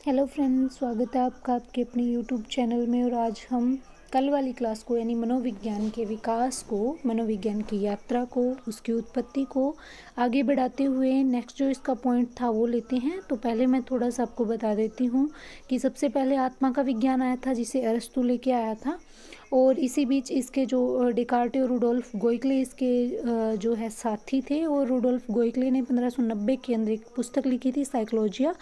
Hello friends, स्वागत है आपका आपके अपने यूट्यूब चैनल में। और आज हम कल वाली क्लास को यानी मनोविज्ञान के विकास को, मनोविज्ञान की यात्रा को, उसकी उत्पत्ति को आगे बढ़ाते हुए नेक्स्ट जो इसका पॉइंट था वो लेते हैं। तो पहले मैं थोड़ा सा आपको बता देती हूँ कि सबसे पहले आत्मा का विज्ञान आया था जिसे अरस्तु लेके आया था। और इसी बीच इसके जो डेकार्टे और रुडोल्फ गोइकले इसके जो है साथी थे। और रुडोल्फ गोइकले ने 1590 के अंदर एक पुस्तक लिखी थी साइकोलॉजिया,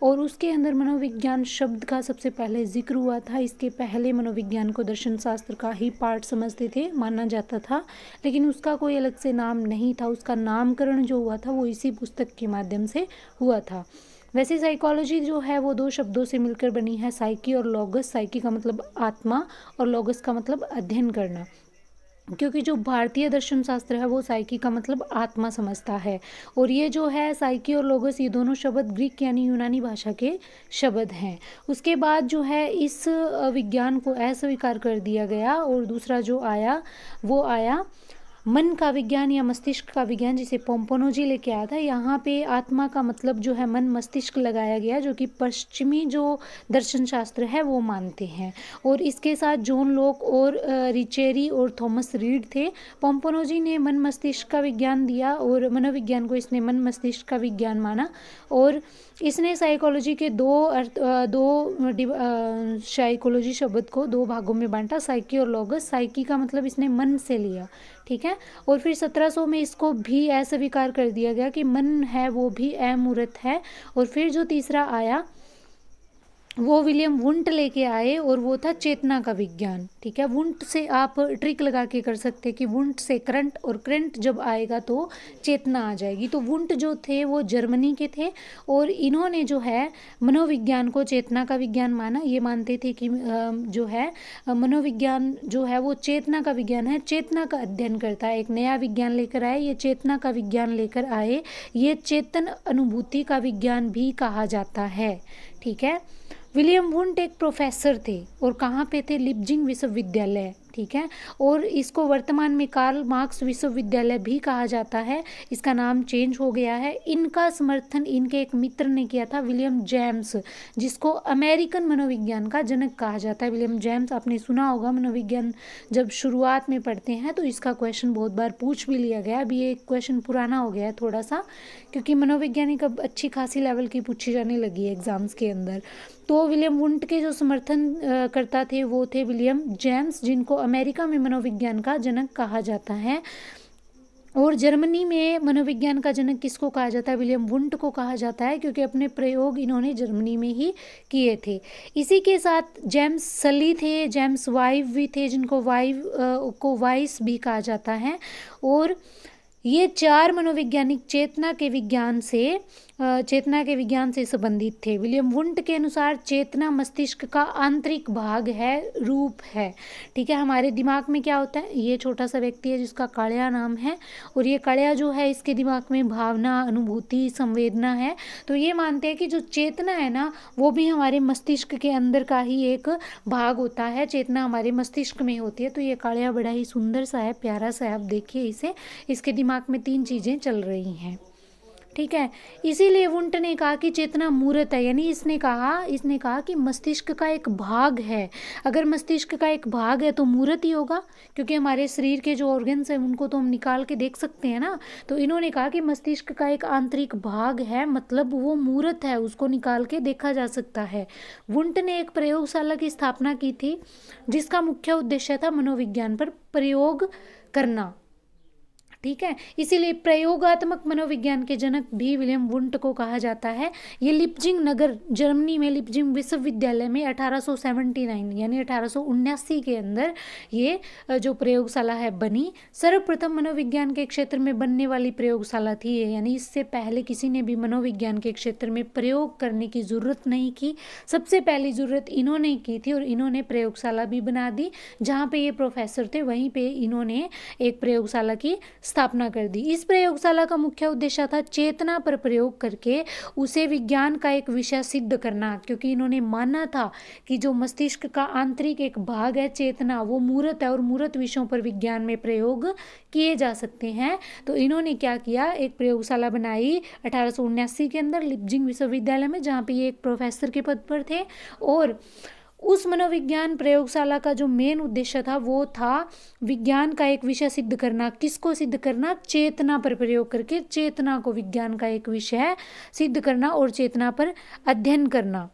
और उसके अंदर मनोविज्ञान शब्द का सबसे पहले जिक्र हुआ था। इसके पहले मनोविज्ञान को दर्शन शास्त्र का ही पार्ट समझते थे, माना जाता था, लेकिन उसका कोई अलग से नाम नहीं था। उसका नामकरण जो हुआ था वो इसी पुस्तक के माध्यम से हुआ था। वैसे साइकोलॉजी जो है वो दो शब्दों से मिलकर बनी है, साइकी और लॉगस। साइकी का मतलब आत्मा और लॉगस का मतलब अध्ययन करना, क्योंकि जो भारतीय दर्शन शास्त्र है वो साइकी का मतलब आत्मा समझता है। और ये जो है साइकी और लोगोस, ये दोनों शब्द ग्रीक यानी यूनानी भाषा के शब्द हैं। उसके बाद जो है इस विज्ञान को अस्वीकार कर दिया गया और दूसरा जो आया वो आया मन का विज्ञान या मस्तिष्क का विज्ञान, जिसे पोम्पोनोजी लेके आया था। यहाँ पे आत्मा का मतलब जो है मन मस्तिष्क लगाया गया, जो कि पश्चिमी जो दर्शन शास्त्र है वो मानते हैं। और इसके साथ जॉन लॉक और रिचेरी और थॉमस रीड थे। पोम्पोनोजी ने मन मस्तिष्क का विज्ञान दिया और मनोविज्ञान को इसने मन मस्तिष्क का विज्ञान माना। और इसने साइकोलॉजी के साइकोलॉजी शब्द को दो भागों में बांटा, साइकी और लॉगस। साइकी का मतलब इसने मन से लिया, ठीक है। और फिर 1700 में इसको भी अस्वीकार कर दिया गया कि मन है वो भी अमूर्त है। और फिर जो तीसरा आया वो विलियम वुंट लेके आए और वो था चेतना का विज्ञान, ठीक है। वुंट से आप ट्रिक लगा के कर सकते हैं कि वुंट से करंट, और करंट जब आएगा तो चेतना आ जाएगी। तो वुंट जो थे वो जर्मनी के थे और इन्होंने जो है मनोविज्ञान को चेतना का विज्ञान माना। ये मानते थे कि जो है मनोविज्ञान जो है वो चेतना का विज्ञान है, चेतना का अध्ययन करता है। एक नया विज्ञान लेकर आए, ये चेतना का विज्ञान लेकर आए। ये चेतन अनुभूति का विज्ञान भी कहा जाता है, ठीक है। विलियम वुंट एक प्रोफेसर थे और कहाँ पे थे? लिप्जिंग विश्वविद्यालय, ठीक है। और इसको वर्तमान में कार्ल मार्क्स विश्वविद्यालय भी कहा जाता है। इसका नाम चेंज हो गया है। इनका समर्थन इनके एक मित्र ने किया था, विलियम जेम्स, जिसको अमेरिकन मनोविज्ञान का जनक कहा जाता है। विलियम जेम्स आपने सुना होगा, मनोविज्ञान जब शुरुआत में पढ़ते हैं तो इसका क्वेश्चन बहुत बार पूछ भी लिया गया। अभी ये क्वेश्चन पुराना हो गया है थोड़ा सा, क्योंकि मनोवैज्ञानिक अब अच्छी खासी लेवल की पूछी जाने लगी है एग्जाम्स के अंदर। तो विलियम वुंट के जो समर्थन करता थे वो थे विलियम जेम्स, जिनको अमेरिका में मनोविज्ञान का जनक कहा जाता है। और जर्मनी में मनोविज्ञान का जनक किसको कहा जाता है? विलियम वुंट को कहा जाता है, क्योंकि अपने प्रयोग इन्होंने जर्मनी में ही किए थे। इसी के साथ जेम्स सली थे, जेम्स वाइव भी थे, जिनको वाइव को वाइस भी कहा जाता है। और ये चार मनोवैज्ञानिक चेतना के विज्ञान से संबंधित थे। विलियम वुंट के अनुसार चेतना मस्तिष्क का आंतरिक भाग है, रूप है, ठीक है। हमारे दिमाग में क्या होता है? ये छोटा सा व्यक्ति है जिसका कालिया नाम है, और ये कालिया जो है इसके दिमाग में भावना, अनुभूति, संवेदना है। तो ये मानते हैं कि जो चेतना है ना वो भी हमारे मस्तिष्क के अंदर का ही एक भाग होता है। चेतना हमारे मस्तिष्क में होती है। तो ये कालिया बड़ा ही सुंदर सा है, प्यारा सा है। आप देखिए इसे, इसके दिमाग में तीन चीज़ें चल रही हैं, ठीक है। इसीलिए वुंट ने कहा कि चेतना मूर्त है, यानी इसने कहा कि मस्तिष्क का एक भाग है। अगर मस्तिष्क का एक भाग है तो मूर्त ही होगा, क्योंकि हमारे शरीर के जो ऑर्गन्स हैं उनको तो हम निकाल के देख सकते हैं ना। तो इन्होंने कहा कि मस्तिष्क का एक आंतरिक भाग है, मतलब वो मूर्त है, उसको निकाल के देखा जा सकता है। वुंट ने एक प्रयोगशाला की स्थापना की थी जिसका मुख्य उद्देश्य था मनोविज्ञान पर प्रयोग करना, ठीक है। इसीलिए प्रयोगात्मक मनोविज्ञान के जनक भी विलियम वुंट को कहा जाता है। ये लिप्जिंग नगर, जर्मनी में लिप्जिंग विश्वविद्यालय में 1879 यानी 1879 के अंदर ये जो प्रयोगशाला है बनी। सर्वप्रथम मनोविज्ञान के क्षेत्र में बनने वाली प्रयोगशाला थी ये, यानी इससे पहले किसी ने भी मनोविज्ञान के क्षेत्र में प्रयोग करने की ज़रूरत नहीं की। सबसे पहली ज़रूरत इन्होंने की थी और इन्होंने प्रयोगशाला भी बना दी। जहाँ पे ये प्रोफेसर थे वहीं पे इन्होंने एक प्रयोगशाला की स्थापना कर दी। इस प्रयोगशाला का मुख्य उद्देश्य था चेतना पर प्रयोग करके उसे विज्ञान का एक विषय सिद्ध करना, क्योंकि इन्होंने माना था कि जो मस्तिष्क का आंतरिक एक भाग है चेतना, वो मूर्त है और मूर्त विषयों पर विज्ञान में प्रयोग किए जा सकते हैं। तो इन्होंने क्या किया, एक प्रयोगशाला बनाई 1879 के अंदर लिप्जिंग विश्वविद्यालय में, जहाँ पे ये एक प्रोफेसर के पद पर थे। और उस मनोविज्ञान प्रयोगशाला का जो मेन उद्देश्य था वो था विज्ञान का एक विषय सिद्ध करना। किसको सिद्ध करना? चेतना पर प्रयोग करके चेतना को विज्ञान का एक विषय सिद्ध करना और चेतना पर अध्ययन करना।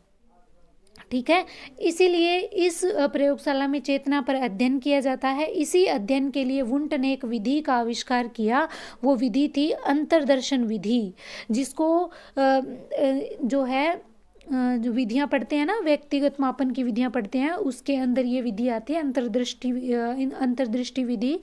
ठीक है, इसीलिए इस प्रयोगशाला में चेतना पर अध्ययन किया जाता है। इसी अध्ययन के लिए वुंट ने एक विधि का आविष्कार किया। वो विधि थी अंतर्दर्शन विधि, जिसको जो है जो विधियां पढ़ते हैं ना, व्यक्तिगत मापन की विधियां पढ़ते हैं, उसके अंदर ये विधि आती है अंतर्दृष्टि विधि।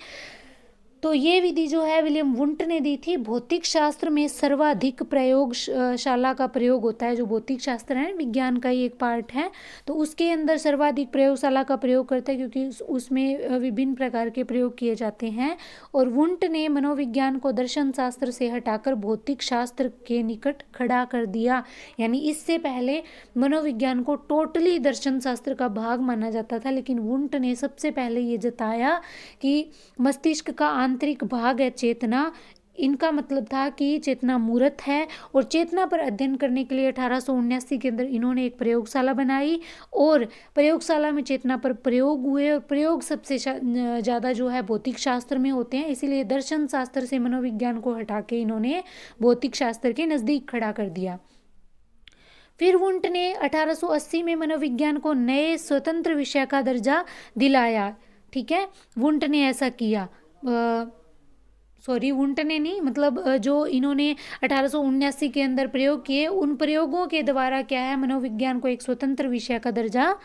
तो ये विधि जो है विलियम वुंट ने दी थी। भौतिक शास्त्र में सर्वाधिक प्रयोगशाला का प्रयोग होता है। जो भौतिक शास्त्र है विज्ञान का ही एक पार्ट है, तो उसके अंदर सर्वाधिक प्रयोगशाला का प्रयोग करता है, क्योंकि उसमें विभिन्न प्रकार के प्रयोग किए जाते हैं। और वुंट ने मनोविज्ञान को दर्शन शास्त्र से हटाकर भौतिक शास्त्र के निकट खड़ा कर दिया। यानी इससे पहले मनोविज्ञान को टोटली दर्शन शास्त्र का भाग माना जाता था, लेकिन वुंट ने सबसे पहले ये जताया कि मस्तिष्क का आंतरिक भाग है चेतना। इनका मतलब था कि चेतना मूर्त है, और चेतना पर अध्ययन करने के लिए 1879 के अंदर इन्होंने एक प्रयोगशाला बनाई, और प्रयोगशाला में चेतना पर प्रयोग हुए। और प्रयोग सबसे ज़्यादा जो है भौतिक शास्त्र में होते हैं, इसीलिए दर्शन शास्त्र से मनोविज्ञान को हटा के इन्होंने भौतिक शास्त्र के नज़दीक खड़ा कर दिया। फिर वुंट ने 1880 में मनोविज्ञान को नए स्वतंत्र विषय का दर्जा दिलाया। ठीक है, वुंट ने ऐसा किया। वुंट ने नहीं, मतलब जो इन्होंने 1879 के अंदर प्रयोग किए, उन प्रयोगों के द्वारा क्या है, मनोविज्ञान को एक स्वतंत्र विषय का दर्जा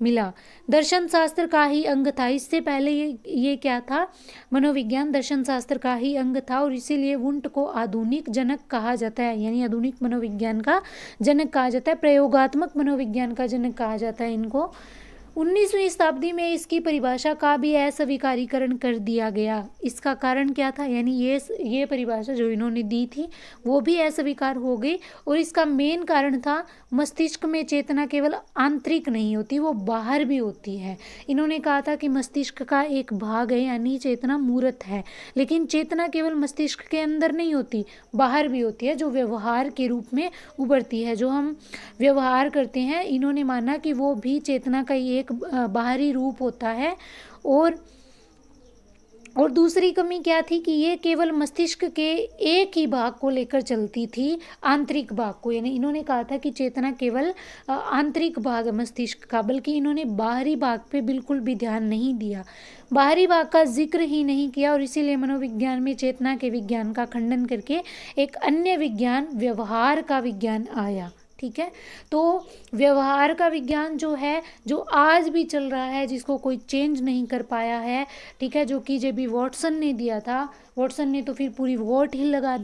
मिला। दर्शन शास्त्र का ही अंग था। इससे पहले ये क्या था, मनोविज्ञान दर्शन शास्त्र का ही अंग था, और इसीलिए वुंट को आधुनिक जनक कहा जाता है। यानी आधुनिक मनोविज्ञान का जनक कहा जाता है, प्रयोगात्मक मनोविज्ञान का जनक कहा जाता है इनको। 19वीं शताब्दी में इसकी परिभाषा का भी अस्वीकारीकरण कर दिया गया। इसका कारण क्या था, यानी ये परिभाषा जो इन्होंने दी थी वो भी अस्वीकार हो गई, और इसका मेन कारण था मस्तिष्क में चेतना केवल आंतरिक नहीं होती, वो बाहर भी होती है। इन्होंने कहा था कि मस्तिष्क का एक भाग है, यानी चेतना मूर्त है, लेकिन चेतना केवल मस्तिष्क के अंदर नहीं होती, बाहर भी होती है, जो व्यवहार के रूप में उभरती है, जो हम व्यवहार करते हैं। इन्होंने माना कि वो भी चेतना का एक बाहरी रूप होता है। और दूसरी कमी क्या थी कि ये केवल मस्तिष्क के एक ही भाग को लेकर चलती थी, आंतरिक भाग को। यानी इन्होंने कहा था कि चेतना केवल आंतरिक भाग है मस्तिष्क का, बल्कि इन्होंने बाहरी भाग पे बिल्कुल भी ध्यान नहीं दिया, बाहरी भाग का जिक्र ही नहीं किया। और इसीलिए मनोविज्ञान में चेतना के विज्ञान का खंडन करके एक अन्य विज्ञान, व्यवहार का विज्ञान आया। ठीक है, तो व्यवहार का विज्ञान जो है, जो आज भी चल रहा है, जिसको कोई चेंज नहीं कर पाया है, ठीक है, जो कि जेबी वॉटसन ने दिया था। वॉटसन ने तो फिर पूरी वाट ही लगा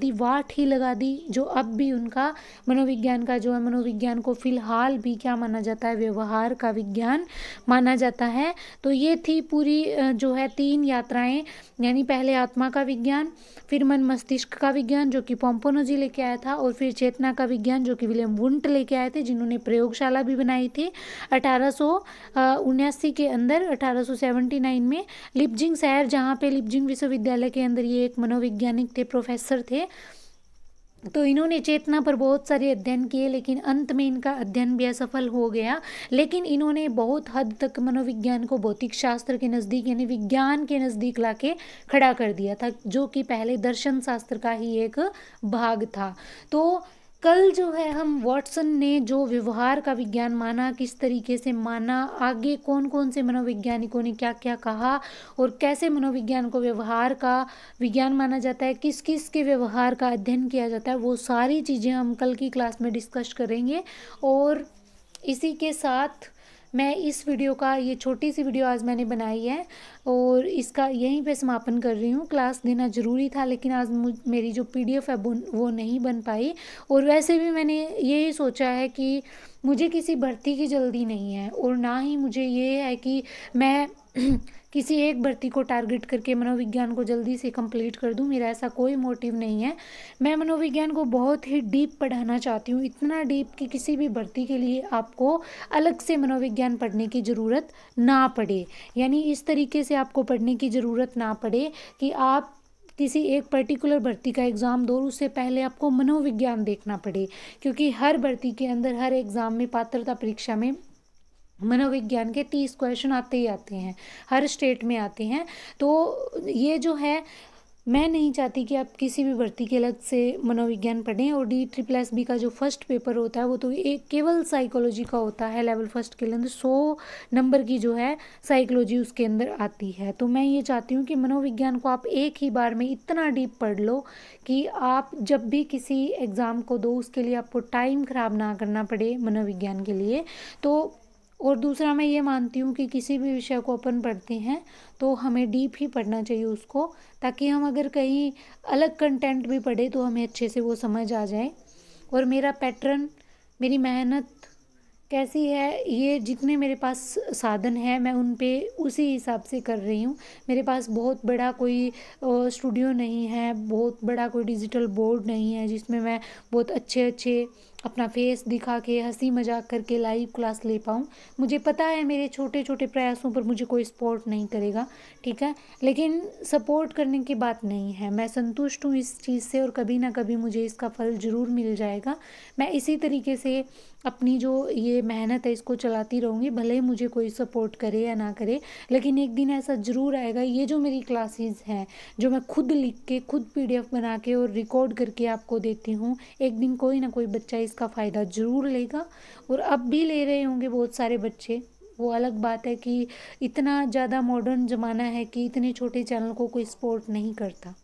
दी, जो अब भी उनका मनोविज्ञान का जो है, मनोविज्ञान को फिलहाल भी क्या माना जाता है, व्यवहार का विज्ञान माना जाता है। तो ये थी पूरी जो है 3 यात्राएं, यानी पहले आत्मा का विज्ञान, फिर मन मस्तिष्क का विज्ञान जो कि पोम्पोनोजी लेके आया था, और फिर चेतना का विज्ञान जो कि विलियम वुंट लेके आए थे, जिन्होंने प्रयोगशाला भी बनाई थी 1879 के अंदर। 1879 में लिप्जिंग शहर, जहाँ पे लिप्जिंग विश्वविद्यालय के अंदर ये एक मनोवैज्ञानिक थे, प्रोफेसर थे। तो इन्होंने चेतना पर बहुत सारे अध्ययन किए, लेकिन अंत में इनका अध्ययन भी असफल हो गया। लेकिन इन्होंने बहुत हद तक मनोविज्ञान को भौतिक शास्त्र के नज़दीक, यानी विज्ञान के नज़दीक लाके खड़ा कर दिया था, जो कि पहले दर्शन शास्त्र का ही एक भाग था। तो कल जो है हम वॉटसन ने जो व्यवहार का विज्ञान माना, किस तरीके से माना, आगे कौन कौन से मनोवैज्ञानिकों ने क्या क्या कहा, और कैसे मनोविज्ञान को व्यवहार का विज्ञान माना जाता है, किस किस के व्यवहार का अध्ययन किया जाता है, वो सारी चीज़ें हम कल की क्लास में डिस्कस करेंगे। और इसी के साथ मैं इस वीडियो का, ये छोटी सी वीडियो आज मैंने बनाई है, और इसका यहीं पे समापन कर रही हूँ। क्लास देना ज़रूरी था, लेकिन आज मेरी जो PDF है वो नहीं बन पाई। और वैसे भी मैंने यही सोचा है कि मुझे किसी भर्ती की जल्दी नहीं है, और ना ही मुझे ये है कि मैं किसी एक भर्ती को टारगेट करके मनोविज्ञान को जल्दी से कंप्लीट कर दूं, मेरा ऐसा कोई मोटिव नहीं है। मैं मनोविज्ञान को बहुत ही डीप पढ़ाना चाहती हूँ, इतना डीप कि किसी भी भर्ती के लिए आपको अलग से मनोविज्ञान पढ़ने की ज़रूरत ना पड़े। यानी इस तरीके से आपको पढ़ने की ज़रूरत ना पड़े कि आप किसी एक पर्टिकुलर भर्ती का एग्ज़ाम दो, उससे पहले आपको मनोविज्ञान देखना पड़े, क्योंकि हर भर्ती के अंदर, हर एग्ज़ाम में, पात्रता परीक्षा में मनोविज्ञान के 30 क्वेश्चन आते ही आते हैं, हर स्टेट में आते हैं। तो ये जो है, मैं नहीं चाहती कि आप किसी भी भर्ती के अलग से मनोविज्ञान पढ़ें। और DSSS का जो फर्स्ट पेपर होता है वो तो एक केवल साइकोलॉजी का होता है। लेवल फर्स्ट के अंदर 100 नंबर की जो है साइकोलॉजी उसके अंदर आती है। तो मैं ये चाहती हूँ कि मनोविज्ञान को आप एक ही बार में इतना डीप पढ़ लो कि आप जब भी किसी एग्ज़ाम को दो उसके लिए आपको टाइम ख़राब ना करना पड़े मनोविज्ञान के लिए। तो और दूसरा, मैं ये मानती हूँ कि किसी भी विषय को अपन पढ़ते हैं तो हमें डीप ही पढ़ना चाहिए उसको, ताकि हम अगर कहीं अलग कंटेंट भी पढ़े तो हमें अच्छे से वो समझ आ जाए। और मेरा पैटर्न, मेरी मेहनत कैसी है, ये जितने मेरे पास साधन है मैं उन पे उसी हिसाब से कर रही हूँ। मेरे पास बहुत बड़ा कोई स्टूडियो नहीं है, बहुत बड़ा कोई डिजिटल बोर्ड नहीं है जिसमें मैं बहुत अच्छे अच्छे अपना फेस दिखा के हंसी मजाक करके लाइव क्लास ले पाऊँ। मुझे पता है मेरे छोटे छोटे प्रयासों पर मुझे कोई सपोर्ट नहीं करेगा, ठीक है, लेकिन सपोर्ट करने की बात नहीं है, मैं संतुष्ट हूँ इस चीज़ से और कभी ना कभी मुझे इसका फल ज़रूर मिल जाएगा। मैं इसी तरीके से अपनी जो ये मेहनत है इसको चलाती रहूँगी, भले ही मुझे कोई सपोर्ट करे या ना करे, लेकिन एक दिन ऐसा ज़रूर आएगा। ये जो मेरी क्लासेस हैं, जो मैं खुद लिख के, खुद PDF बना के और रिकॉर्ड करके आपको देती हूँ, एक दिन कोई ना कोई बच्चा इसका फ़ायदा ज़रूर लेगा। और अब भी ले रहे होंगे बहुत सारे बच्चे। वो अलग बात है कि इतना ज़्यादा मॉडर्न ज़माना है कि इतने छोटे चैनल को कोई सपोर्ट नहीं करता।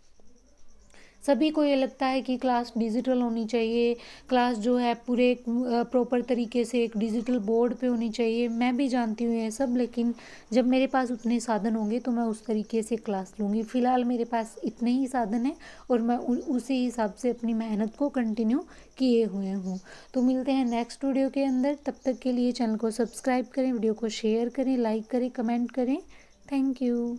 सभी को ये लगता है कि क्लास डिजिटल होनी चाहिए, क्लास जो है पूरे प्रॉपर तरीके से एक डिजिटल बोर्ड पे होनी चाहिए। मैं भी जानती हूँ ये सब, लेकिन जब मेरे पास उतने साधन होंगे तो मैं उस तरीके से क्लास लूँगी। फ़िलहाल मेरे पास इतने ही साधन हैं और मैं उसी हिसाब से अपनी मेहनत को कंटिन्यू किए हुए हूँ। तो मिलते हैं नेक्स्ट वीडियो के अंदर, तब तक के लिए चैनल को सब्सक्राइब करें, वीडियो को शेयर करें, लाइक करें, कमेंट करें। Thank you.